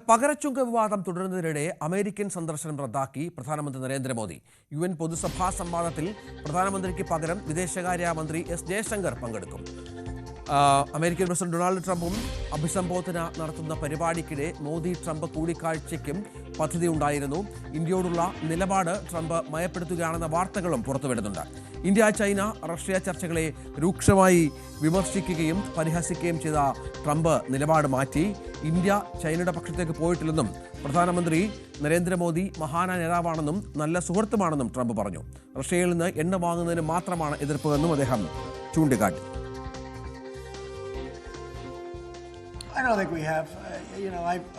പകരച്ചുങ്ക വിവാദം തുടരുന്നതിനിടെ അമേരിക്കൻ സന്ദർശനം റദ്ദാക്കി പ്രധാനമന്ത്രി നരേന്ദ്രമോദി. UN പൊതുസഭാ സംവാദത്തിൽ പ്രധാനമന്ത്രിക്ക് പകരം വിദേശകാര്യമന്ത്രി എസ് ജയശങ്കർ പങ്കെടുക്കും. അമേരിക്കൻ പ്രസിഡന്റ് ഡൊണാൾഡ് ട്രംപും അഭിസംബോധന നടത്തുന്ന പരിപാടിക്കിടെ മോദി ട്രംപ് കൂടിക്കാഴ്ചയ്ക്കും പദ്ധതിയുണ്ടായിരുന്നു. ഇന്ത്യയോടുള്ള നിലപാട് ട്രംപ് മയപ്പെടുത്തുകയാണെന്ന വാർത്തകളും പുറത്തുവിടുന്നുണ്ട്. ഇന്ത്യ ചൈന റഷ്യ ചർച്ചകളെ രൂക്ഷമായി വിമർശിക്കുകയും പരിഹസിക്കുകയും ചെയ്ത ട്രംപ് നിലപാട് മാറ്റി. ഇന്ത്യ ചൈനയുടെ പക്ഷത്തേക്ക് പോയിട്ടില്ലെന്നും പ്രധാനമന്ത്രി നരേന്ദ്രമോദി മഹാനായ നേതാവാണെന്നും നല്ല സുഹൃത്തുമാണെന്നും ട്രംപ് പറഞ്ഞു. റഷ്യയിൽ നിന്ന് എണ്ണ വാങ്ങുന്നതിന് മാത്രമാണ് എതിർപ്പെന്നും അദ്ദേഹം ചൂണ്ടിക്കാട്ടി. I don't think we have.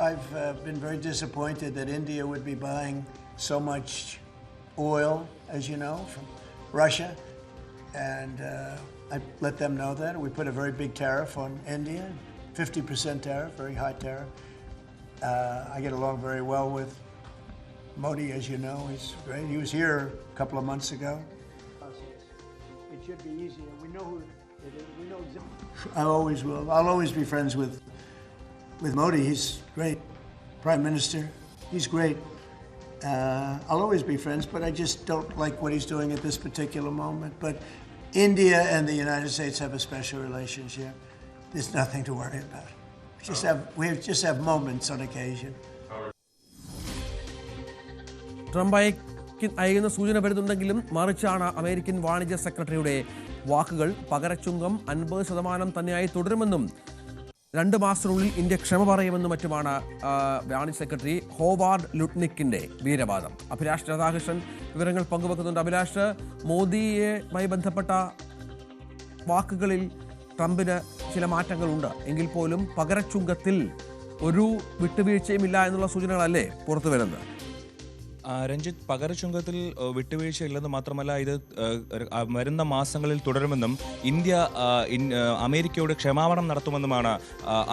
I've been very disappointed that India would be buying so much oil, as you know, from Russia, and I let them know that. We put a very big tariff on India, 50% tariff, very high tariff. I get along very well with Modi, as you know. He's great. He was here a couple of months ago. It should be easier. We know who it is. We know exactly. I always will. I'll always be friends with Modi. He's great. Prime Minister. He's great. I'll always be friends, but I just don't like what he's doing at this particular moment. But India and the United States have a special relationship. There's nothing to worry about. We just have moments on occasion. Trump അയക്കുന്ന സൂചന വരുന്നുണ്ടെങ്കിലും മറിച്ചാണ് American വാണിജ്യ സെക്രട്ടറിയുടെ വാക്കുകൾ. പകരച്ചുങ്കം 50% തന്നെയായി തുടരുമെന്നും 2 മാസത്തിനുള്ളിൽ India ക്ഷമ പറയുമെന്നും മറ്റുമാണ് വാണിജ്യ സെക്രട്ടറി ഹോവാർഡ് ലുട്നിക്കിന്റെ വീരവാദം. അഭിലാഷ് രാധാകൃഷ്ണൻ വിവരങ്ങൾ പങ്കുവെക്കുന്നുണ്ട്. അഭിലാഷ്, മോദിയുമായി ബന്ധപ്പെട്ട വാക്കുകളിൽ ട്രംപിന് ചില മാറ്റങ്ങളുണ്ട് എങ്കിൽ പോലും പകരച്ചുങ്കത്തിൽ ഒരു വിട്ടുവീഴ്ചയുമില്ല എന്നുള്ള സൂചനകളല്ലേ പുറത്തു വരുന്നത്? രഞ്ജിത്ത്, പകരച്ചുങ്കത്തിൽ വിട്ടുവീഴ്ചയില്ലെന്ന് മാത്രമല്ല, ഇത് വരുന്ന മാസങ്ങളിൽ തുടരുമെന്നും ഇന്ത്യ അമേരിക്കയോട് ക്ഷമാപണം നടത്തുമെന്നുമാണ്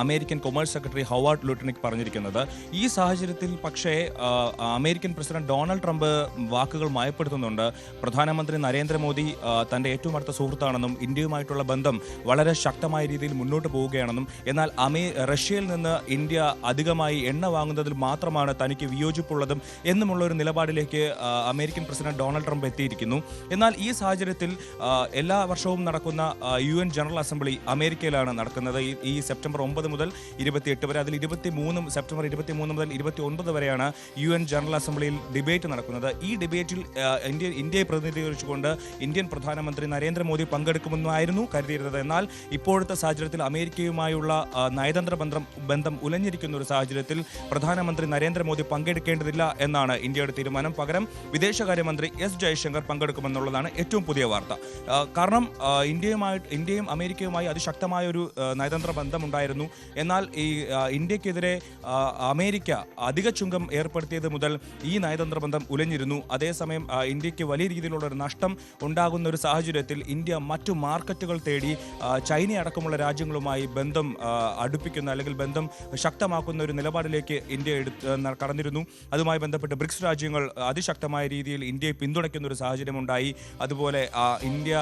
American commerce secretary Howard Lutnick പറഞ്ഞിരിക്കുന്നത്. ഈ സാഹചര്യത്തിൽ പക്ഷേ അമേരിക്കൻ പ്രസിഡന്റ് ഡൊണാൾഡ് ട്രംപ് വാക്കുകൾ മയപ്പെടുത്തുന്നുണ്ട്. പ്രധാനമന്ത്രി നരേന്ദ്രമോദി തൻ്റെ ഏറ്റവും അടുത്ത സുഹൃത്താണെന്നും ഇന്ത്യയുമായിട്ടുള്ള ബന്ധം വളരെ ശക്തമായ രീതിയിൽ മുന്നോട്ട് പോവുകയാണെന്നും എന്നാൽ റഷ്യയിൽ നിന്ന് ഇന്ത്യ അധികമായി എണ്ണ വാങ്ങുന്നതിൽ മാത്രമാണ് തനിക്ക് വിയോജിപ്പുള്ളതും എന്നുമുള്ള ഒരു നിലപാടിലേക്ക് അമേരിക്കൻ പ്രസിഡന്റ് ഡൊണാൾഡ് ട്രംപ് എത്തിയിരിക്കുന്നു. എന്നാൽ ഈ സാഹചര്യത്തിൽ എല്ലാ വർഷവും നടക്കുന്ന UN ജനറൽ അസംബ്ലി അമേരിക്കയിലാണ് നടക്കുന്നത്. ഈ സെപ്റ്റംബർ 9 മുതൽ 28 വരെ, അതിൽ സെപ്റ്റംബർ 23 മുതൽ 29 വരെയാണ് UN ജനറൽ അസംബ്ലിയിൽ ഡിബേറ്റ് നടക്കുന്നത്. ഈ ഡിബേറ്റിൽ ഇന്ത്യയെ പ്രതിനിധീകരിച്ചുകൊണ്ട് ഇന്ത്യൻ പ്രധാനമന്ത്രി നരേന്ദ്രമോദി പങ്കെടുക്കുമെന്നായിരുന്നു കരുതിയിരുന്നത്. എന്നാൽ ഇപ്പോഴത്തെ സാഹചര്യത്തിൽ അമേരിക്കയുമായുള്ള നയതന്ത്ര ബന്ധം ഉലഞ്ഞിരിക്കുന്ന ഒരു സാഹചര്യത്തിൽ പ്രധാനമന്ത്രി നരേന്ദ്രമോദി പങ്കെടുക്കേണ്ടതില്ല എന്നാണ് ഇന്ത്യയുടെ തീരുമാനം. പകരം വിദേശകാര്യമന്ത്രി എസ് ജയശങ്കർ പങ്കെടുക്കുമെന്നുള്ളതാണ് ഏറ്റവും പുതിയ വാർത്ത. കാരണം ഇന്ത്യയും അമേരിക്കയുമായി അതിശക്തമായ ഒരു നയതന്ത്ര ബന്ധമുണ്ടായിരുന്നു. എന്നാൽ ഈ ഇന്ത്യക്കെതിരെ അമേരിക്ക അധിക ചുങ്കം ഏർപ്പെടുത്തിയത് മുതൽ ഈ നയതന്ത്ര ബന്ധം ഉലഞ്ഞിരുന്നു. അതേസമയം ഇന്ത്യക്ക് വലിയ രീതിയിലുള്ള ഒരു നഷ്ടം ഉണ്ടാകുന്ന ഒരു സാഹചര്യത്തിൽ ഇന്ത്യ മറ്റു മാർക്കറ്റുകൾ തേടി ചൈന അടക്കമുള്ള രാജ്യങ്ങളുമായി ബന്ധം അടുപ്പിക്കുന്ന അല്ലെങ്കിൽ ബന്ധം ശക്തമാക്കുന്ന ഒരു നിലപാടിലേക്ക് ഇന്ത്യ കടന്നിരുന്നു. അതുമായി ബന്ധപ്പെട്ട് ബ്രിക്സ് രാജ്യങ്ങൾ അതിശക്തമായ രീതിയിൽ ഇന്ത്യയെ പിന്തുണയ്ക്കുന്ന ഒരു സാഹചര്യമുണ്ടായി. അതുപോലെ ഇന്ത്യ,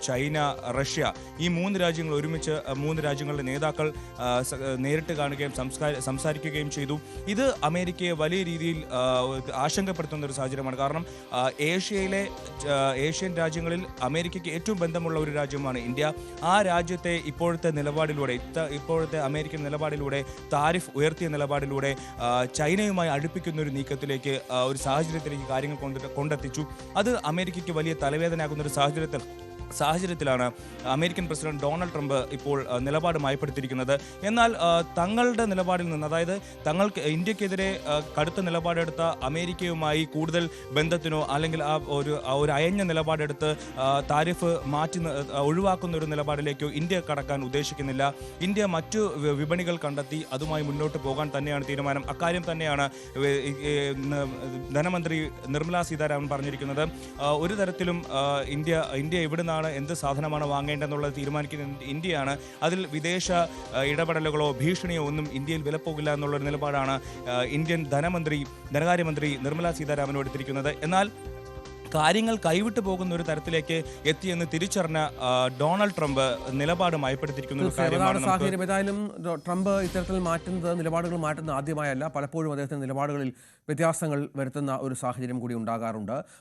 ചൈന, റഷ്യ ഈ 3 രാജ്യങ്ങൾ ഒരുമിച്ച് 3 രാജ്യങ്ങളുടെ നേതാക്കൾ നേരിട്ട് കാണുകയും സംസാരിക്കുകയും ചെയ്തു. ഇത് അമേരിക്കയെ വലിയ രീതിയിൽ ആശങ്കപ്പെടുത്തുന്ന ഒരു സാഹചര്യമാണ്. കാരണം ഏഷ്യൻ രാജ്യങ്ങളിൽ അമേരിക്കയ്ക്ക് ഏറ്റവും ബന്ധമുള്ള ഒരു രാജ്യമാണ് ഇന്ത്യ. ആ രാജ്യത്തെ ഇപ്പോഴത്തെ അമേരിക്കൻ നിലപാടിലൂടെ, താരിഫ് ഉയർത്തിയ നിലപാടിലൂടെ ചൈനയുമായി അടുപ്പിക്കുന്ന ഒരു നീക്കത്തിലേക്ക്, ഒരു സാഹചര്യത്തിലേക്ക് കാര്യങ്ങൾ കൊണ്ടെത്തിച്ചു. അത് അമേരിക്കയ്ക്ക് വലിയ തലവേദനയാകുന്ന ഒരു സാഹചര്യത്തിലാണ് അമേരിക്കൻ പ്രസിഡന്റ് ഡൊണാൾഡ് ട്രംപ് ഇപ്പോൾ നിലപാട് മയപ്പെടുത്തിയിരിക്കുന്നത്. എന്നാൽ തങ്ങളുടെ നിലപാടിൽ നിന്ന്, അതായത് ഇന്ത്യക്കെതിരെ കടുത്ത നിലപാടെടുത്ത അമേരിക്കയുമായി കൂടുതൽ ബന്ധത്തിനോ അല്ലെങ്കിൽ ഒരു അയഞ്ഞ നിലപാടെടുത്ത് താരിഫ് ഒഴിവാക്കുന്ന ഒരു നിലപാടിലേക്കോ ഇന്ത്യ കടക്കാൻ ഉദ്ദേശിക്കുന്നില്ല. ഇന്ത്യ മറ്റു വിപണികൾ കണ്ടെത്തി അതുമായി മുന്നോട്ട് പോകാൻ തന്നെയാണ് തീരുമാനം. അക്കാര്യം തന്നെയാണ് ധനമന്ത്രി നിർമ്മലാ സീതാരാമൻ പറഞ്ഞിരിക്കുന്നത്. ഒരു തരത്തിലും ഇന്ത്യ എവിടുന്നാണ് എന്ത് സാധനമാണ് വാങ്ങേണ്ടതെന്നുള്ളത് തീരുമാനിക്കുന്ന ഇന്ത്യയാണ്. അതിൽ വിദേശ ഇടപെടലുകളോ ഭീഷണിയോ ഒന്നും ഇന്ത്യയിൽ വിലപ്പോകില്ല എന്നുള്ളൊരു നിലപാടാണ് ഇന്ത്യൻ ധനകാര്യമന്ത്രി നിർമ്മലാ സീതാരാമൻ എടുത്തിരിക്കുന്നത്. എന്നാൽ കാര്യങ്ങൾ കൈവിട്ടു പോകുന്ന ഒരു തരത്തിലേക്ക് എത്തിയെന്ന് തിരിച്ചറിഞ്ഞ ഡൊണാൾഡ് ട്രംപ് നിലപാട് മയപ്പെടുത്തിയിരിക്കുന്ന ഒരു കാര്യമാണ് അതാണ് സാഹചര്യം. ഏതായാലും ട്രംപ് ഇത്തരത്തിൽ നിലപാടുകൾ മാറ്റുന്നത് ആദ്യമായല്ല. പലപ്പോഴും അദ്ദേഹത്തിന്റെ നിലപാടുകളിൽ വ്യത്യാസങ്ങൾ വരുത്തുന്ന ഒരു സാഹചര്യം കൂടി ഉണ്ടാകാറുണ്ട്.